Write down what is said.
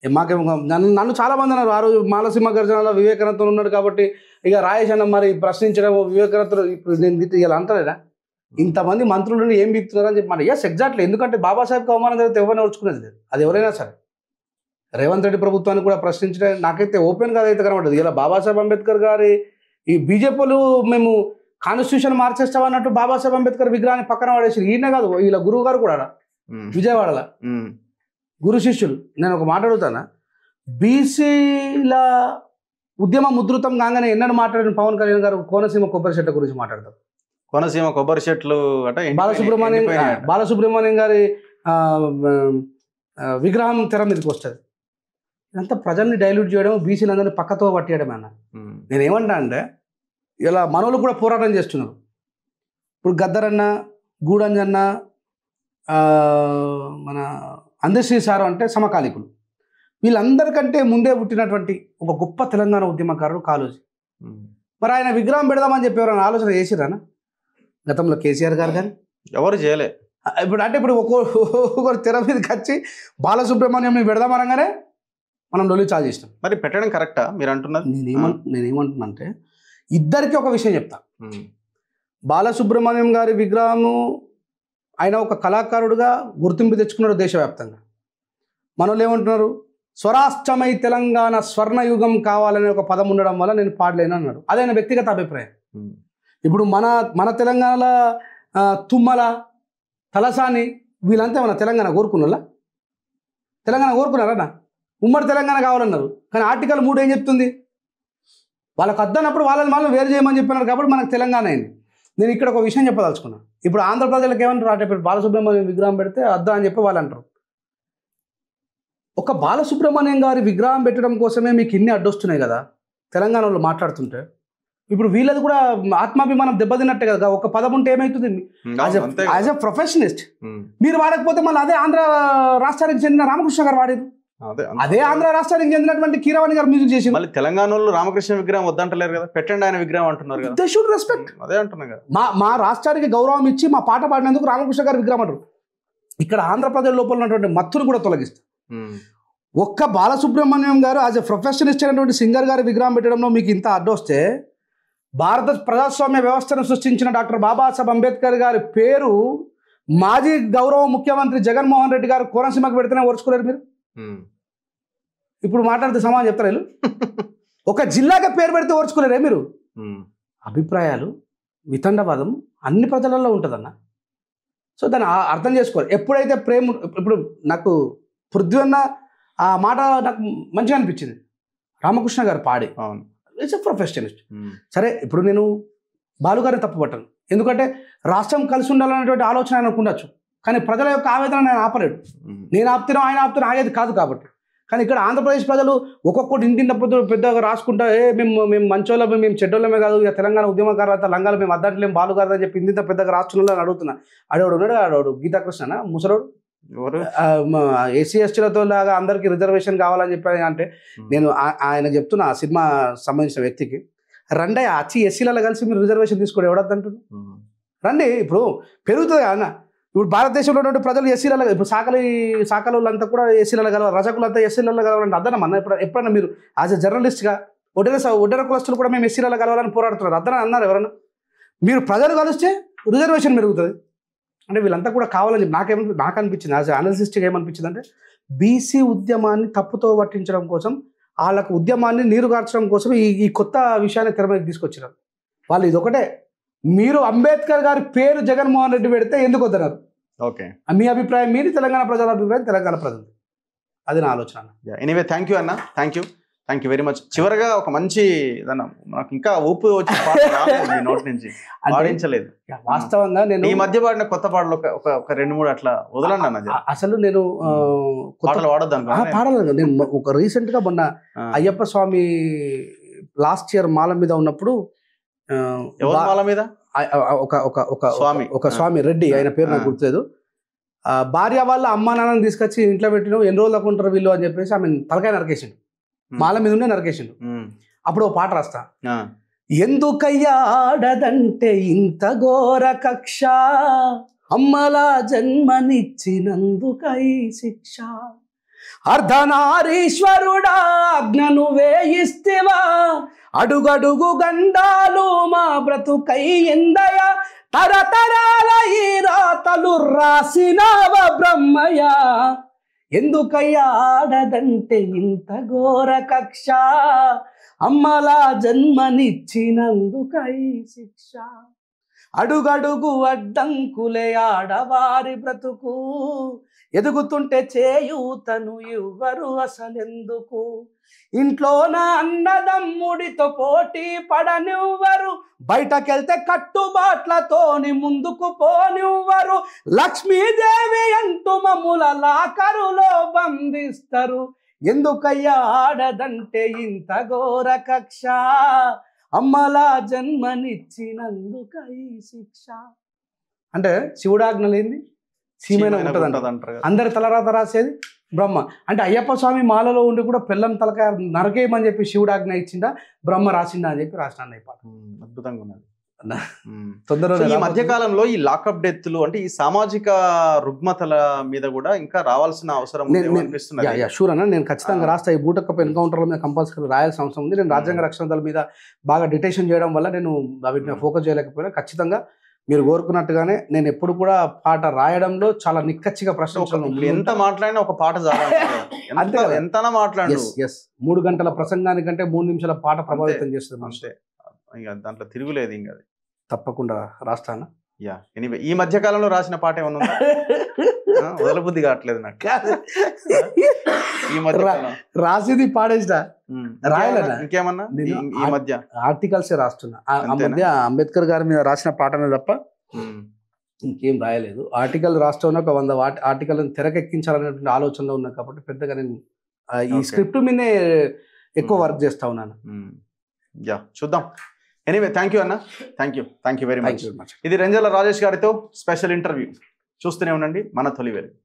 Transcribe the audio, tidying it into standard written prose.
మాకేమో నన్ను చాలా మంది అన్నారు ఆ రోజు మాలసింహ గర్జనలో వివేకానందం ఉన్నాడు కాబట్టి ఇక రాయేష్ అన్న మరి ప్రశ్నించడం వివేకానందం ఇప్పుడు నేను ఇలా అంటలేదా ఇంతమంది మంత్రులు ఏం బిగుతున్నారని చెప్పి మన ఎస్ ఎగ్జాక్ట్లీ ఎందుకంటే బాబాసాహెబ్కి అవమానం జరిగితే ఎవరైనా ఓర్చుకునేది లేదు అది ఎవరైనా సరే రేవంత్ రెడ్డి ప్రభుత్వాన్ని కూడా ప్రశ్నించడం నాకైతే ఓపెన్గా అదైతే కనబడదు ఇలా బాబాసాహెబ్ అంబేద్కర్ గారి ఈ బీజేపీలు మేము కాన్స్టిట్యూషన్ మార్చేస్తామన్నట్టు బాబాసాహెబ్ అంబేద్కర్ విగ్రహాన్ని పక్కన పడేసి ఈయనే కాదు వీళ్ళ గురువు గారు కూడా విజయవాడలో గురు శిష్యులు నేను ఒక మాట అడుగుతానా బీసీల ఉద్యమం ఉధృతం కాగానే ఎన్నడూ మాట్లాడిన పవన్ కళ్యాణ్ గారు కోనసీమ కొబ్బరి చెట్ల గురించి మాట్లాడతారు కోనసీమ కొబ్బరి చెట్లు అంటే బాలసుబ్రహ్మణ్యం గారి విగ్రహం తెర మీదకి వస్తుంది ఇదంతా ప్రజల్ని డైల్యూట్ చేయడం బీసీలందరినీ పక్కతో పట్టేయడం అన్న నేనేమంటా అంటే ఇలా మనోళ్ళు కూడా పోరాటం చేస్తున్నారు ఇప్పుడు గద్దరన్న గూడంజన్న మన అందశ్రీ సారు అంటే సమకాలికులు వీళ్ళందరికంటే ముందే పుట్టినటువంటి ఒక గొప్ప తెలంగాణ ఉద్యమకారుడు కాళోజీ మరి ఆయన విగ్రహం పెడదామని చెప్పి ఎవరైనా ఆలోచన చేసిరానా గతంలో కేసీఆర్ గారు కానీ ఎవరు చేయలే ఇప్పుడు ఒక్కొక్కరు తెర మీదకి వచ్చి బాలసుబ్రహ్మణ్యం పెడదామనగానే మనం డొల్లి చాలు చేసినాం మరి పెట్టడం కరెక్టా మీరు అంటున్నారు నేనేమంటున్నా అంటే ఇద్దరికి ఒక విషయం చెప్తా బాలసుబ్రహ్మణ్యం గారి విగ్రహము ఆయన ఒక కళాకారుడుగా గుర్తింపు తెచ్చుకున్నాడు దేశవ్యాప్తంగా మనోళ్ళు ఏమంటున్నారు స్వరాష్ట్రమై తెలంగాణ స్వర్ణయుగం కావాలనే ఒక పదం ఉండడం వల్ల నేను పాడలేను అన్నాడు అదే ఆయన వ్యక్తిగత అభిప్రాయం ఇప్పుడు మన తెలంగాణలో తుమ్మల తలసాని వీళ్ళంతా మన తెలంగాణ కోరుకున్నారా తెలంగాణ కోరుకున్నారా ఉమ్మడి తెలంగాణ కావాలన్నారు కానీ ఆర్టికల్ 3 ఏం చెప్తుంది వాళ్ళకి వద్దన్నప్పుడు వాళ్ళని వేరు చేయమని చెప్పినారు కాబట్టి మనకు తెలంగాణ అయింది నేను ఇక్కడ ఒక విషయం చెప్పదలుచుకున్నాను ఇప్పుడు ఆంధ్ర ప్రజలకు ఏమంటారు అంటే ఇప్పుడు బాలసుబ్రహ్మణ్యం విగ్రహం పెడితే వద్దా అని చెప్పి వాళ్ళు అంటారు ఒక బాలసుబ్రహ్మణ్యం గారి విగ్రహం పెట్టడం కోసమే మీకు ఇన్ని అడ్డొస్తున్నాయి కదా తెలంగాణలో మాట్లాడుతుంటే ఇప్పుడు వీళ్ళది కూడా ఆత్మాభిమానం దెబ్బతిన్నట్టే కదా ఒక పదం ఉంటే ఏమవుతుంది యాజ్ ఎ ప్రొఫెషనలిస్ట్ మీరు వాడకపోతే మళ్ళీ అదే ఆంధ్ర రాష్ట్రానికి చెందిన రామకృష్ణ గారు వాడేది అదే ఆంధ్ర రాష్ట్రానికి చెందినటువంటి కీరవాణి గారు మ్యూజిక్ చేసి మళ్ళీ తెలంగాణలో రామకృష్ణ విగ్రహం వద్దంటలేరు కదా పెట్టండి ఆయన విగ్రహం అంటున్నారు కదా దే షుడ్ రెస్పెక్ట్ అదే అంటున్నా కదా మా రాష్ట్రానికి గౌరవం ఇచ్చి మా పాట పాడినందుకు రామకృష్ణ గారి విగ్రహం అంటారు ఇక్కడ ఆంధ్రప్రదేశ్ లోపల ఉన్నటువంటి మత్తును కూడా తొలగిస్తారు ఒక్క బాలసుబ్రహ్మణ్యం గారు యాజ్ ఎ ప్రొఫెషనలిస్ట్ అయినటువంటి సింగర్ గారి విగ్రహం పెట్టడంలో మీకు ఇంత అడ్డొస్తే భారత ప్రజాస్వామ్య వ్యవస్థను సృష్టించిన డాక్టర్ బాబాసాహెబ్ అంబేద్కర్ గారి పేరు మాజీ గౌరవ ముఖ్యమంత్రి జగన్మోహన్ రెడ్డి గారు కోనసీమకు పెడితేనే ఓర్చుకోలేరు మీరు ఇప్పుడు మాట్లాడితే సమాజం చెప్తారు వీళ్ళు ఒక జిల్లాగా పేరు పెడితే ఓర్చుకోలేరే మీరు అభిప్రాయాలు వితండవాదం అన్ని ప్రజలలో ఉంటుందన్న సో దాన్ని అర్థం చేసుకోవాలి ఎప్పుడైతే ప్రేమ ఇప్పుడు నాకు పృథ్వీ అన్న ఆ మాట నాకు మంచిగా అనిపించింది రామకృష్ణ గారు పాడి ఇట్స్ ఎ ప్రొఫెషనలిస్ట్ సరే ఇప్పుడు నేను బాలుగారిని తప్పుపట్టాను ఎందుకంటే రాష్ట్రం కలిసి ఉండాలనేటువంటి ఆలోచన ఆయనకు ఉండొచ్చు కానీ ప్రజల యొక్క ఆవేదన నేను ఆపలేడు నేను ఆపుతున్నా ఆయన ఆపుతున్నా ఆగేది కాదు కాబట్టి కానీ ఇక్కడ ఆంధ్రప్రదేశ్ ప్రజలు ఒక్కొక్కటి ఇంటింటప్పుడు పెద్దగా రాసుకుంటా మేము మంచోళ్ళమే మేము చెడ్డోళ్ళమే కాదు ఇక తెలంగాణ ఉద్యమకారులు లంగాలు మేము అద్దట్లేము బాలుగారు అని చెప్పి ఇంత పెద్దగా రాష్ట్రంలో అడుగుతున్నా ఆడవాడు ఉన్నాడు ఆడవాడు గీతాకృష్ణ ముసలోడు ఎస్సీ ఎస్టీలతో లాగా అందరికీ రిజర్వేషన్ కావాలని చెప్పి అంటే నేను ఆయన చెప్తున్నా ఆ సినిమా సంబంధించిన వ్యక్తికి రండి వచ్చి ఎస్సీలలో కలిసి మీరు రిజర్వేషన్ తీసుకోండి ఎవడద్దంటున్నారు రండి ఇప్పుడు పెరుగుతుంది అన్న ఇప్పుడు భారతదేశంలో ఉన్నటువంటి ప్రజలు ఎస్సీలలో ఇప్పుడు సాకల వాళ్ళంతా కూడా ఎస్సీలలో కలవాలి రజకులంతా ఎస్సీలలో కలవాలంటే అద్దనమ్మా ఎప్పుడన్నా మీరు యాజ్ ఎ జర్నలిస్ట్గా ఒడ్డర కులస్తులు కూడా మేము ఎస్సీలలో కలవాలని పోరాడుతున్నారు అద్దన అన్నారు ఎవరన్నా మీరు ప్రజలు కలిస్తే రిజర్వేషన్ పెరుగుతుంది అంటే వీళ్ళంతా కూడా కావాలని చెప్పి నాకు అనిపించింది యాజ్ అనాలిసిస్ట్గా ఏమనిపించింది అంటే బీసీ ఉద్యమాన్ని తప్పుతో పట్టించడం కోసం వాళ్ళకు ఉద్యమాన్ని నీరుగార్చడం కోసం ఈ కొత్త విషయాన్ని తెర మీద తీసుకొచ్చినారు వాళ్ళు ఇదొకటే మీరు అంబేద్కర్ గారి పేరు జగన్మోహన్ రెడ్డి పెడితే ఎందుకు వద్దన్నారు ఓకే మీ అభిప్రాయం మీది తెలంగాణ ప్రజల అభిప్రాయం తెలంగాణ ప్రజలు అది నా ఆలోచన ఎనీవే థ్యాంక్ యూ అన్న థ్యాంక్ యూ వెరీ మచ్ చివరిగా ఒక మంచి నాకు ఇంకా ఊపు వచ్చి నోట్ నుంచి పాడించలేదు వాస్తవంగా నేను ఈ మధ్య పాడిన కొత్త పాటలు ఒక 2-3 అట్లా వదలండి అన్న అసలు నేను పాటలు వాడొద్దాను పాడాలి నేను ఒక రీసెంట్ గా మొన్న అయ్యప్ప స్వామి లాస్ట్ ఇయర్ మాల మీద ఉన్నప్పుడు మాల మీద ఒక స్వామి రెడ్డి ఆయన పేరు నాకు గుర్తులేదు భార్య వాళ్ళ అమ్మ నాన్నని తీసుకొచ్చి ఇంట్లో పెట్టిన ఎన్ని రోజులు అనుకుంటారు వీళ్ళు అని చెప్పేసి ఆమె తలకాయ నరకేసిండు మాల మీద ఉండే నరకేసిండు అప్పుడు ఓ పాట రాస్తా ఎందుకయ్యాడదంటే ఇంత ఘోర కక్ష అమ్మలా జన్మనిచ్చినందుకై శిక్ష అర్ధనారీశ్వరుడా ఆజ్ఞను వేయిస్తివా, అడుగడుగు గండాలు మా బ్రతుకై ఎందయ, తరతరాల ఈ రాతలు రాసినవ బ్రహ్మయ్య, ఎందుకయ్యా ఆడదంటే ఇంత ఘోర కక్ష, అమ్మలా జన్మనిచ్చినందుకై శిక్ష, అడుగడుగు అడ్డంకులే ఆడవారి బ్రతుకు, ఎదుగుతుంటే చేయూతను ఇవ్వరు అసలెందుకు, ఇంట్లోన అన్నదమ్ముడితో పోటీ పడనివ్వరు, బయటకెళ్తే కట్టుబాట్లతోని ముందుకు పోనివ్వరు, లక్ష్మీదేవి అంటూ మమ్ముల లాకరులో బంధిస్తారు, ఎందుకయ్యా ఆడదంటే ఇంత ఘోర కక్ష, అమ్మలా జన్మనిచ్చినందుకై శిక్ష. అంటే శివుడాజ్ఞ లేనిది సీమైన ఉంటుంది అంటారు. అందరి తలరాత రాసేది బ్రహ్మ. అంటే అయ్యప్ప స్వామి మాలలో ఉండి కూడా పిల్లం తలకాయ నరకేయమని చెప్పి శివుడాజ్ఞ ఇచ్చిందా, బ్రహ్మ రాసిందా అని చెప్పి రాసిన పాట. అద్భుతంగా ఉన్నది. తొందరగా ఈ మధ్య కాలంలో ఈ లాకప్ డెత్లు అంటే ఈ సామాజిక రుగ్మతల మీద కూడా ఇంకా రావాల్సిన అవసరం అనిపిస్తుంది. షూర్ అన్న, నేను ఖచ్చితంగా రాస్తా. ఈ బూటకప్ ఎన్కౌంటర్ల మీద కంపల్సరీ రాయాల్సిన అవసరం ఉంది. నేను రాజ్యాంగ రక్షణ దళ మీద బాగా డిటెన్షన్ చేయడం వల్ల నేను వీటిని ఫోకస్ చేయలేకపోయినా, ఖచ్చితంగా మీరు కోరుకున్నట్టుగానే నేను ఎప్పుడు కూడా పాట రాయడంలో చాలా నిక్కచ్చిగా ప్రశ్నించాను. ఎంత మాట్లాడినా ఒక పాట ఎంత మాట్లాడు. 3 గంటల ప్రసంగానికంటే 3 నిమిషాల పాట ప్రభావితం చేస్తుంది. అంతే, దాంట్లో తిరుగులేదు. ఇంకా తప్పకుండా రాస్తాను. ఎనీవే, ఈ మధ్య కాలంలో రాసిన పాట ఏమన్నా వదలబుద్ధి కావట్లేదు నాకు. ఈ మధ్య రాసింది పాడేసిన రాయాలన్నా ఇంకేమన్నా ఈ మధ్య ఆర్టికల్స్ రాస్తున్నా. ఆ మధ్య అంబేద్కర్ గారి మీద రాసిన పాటనే తప్ప ఇంకేం రాయలేదు. ఆర్టికల్ రాస్తున్నా, ఒక 100 ఆర్టికల్ తెరకెక్కించాలనేటువంటి ఆలోచనలో ఉన్నా కాబట్టి పెద్దగా నేను ఈ స్క్రిప్ట్ మీదే ఎక్కువ వర్క్ చేస్తా ఉన్నాను. చూద్దాం. ఎనీవే, థ్యాంక్ యూ అన్న. Thank you very much. ఇది రెంజల రాజేష్ గారితో స్పెషల్ ఇంటర్వ్యూ. చూస్తూనే ఉండండి మన తొలి వెలుగు.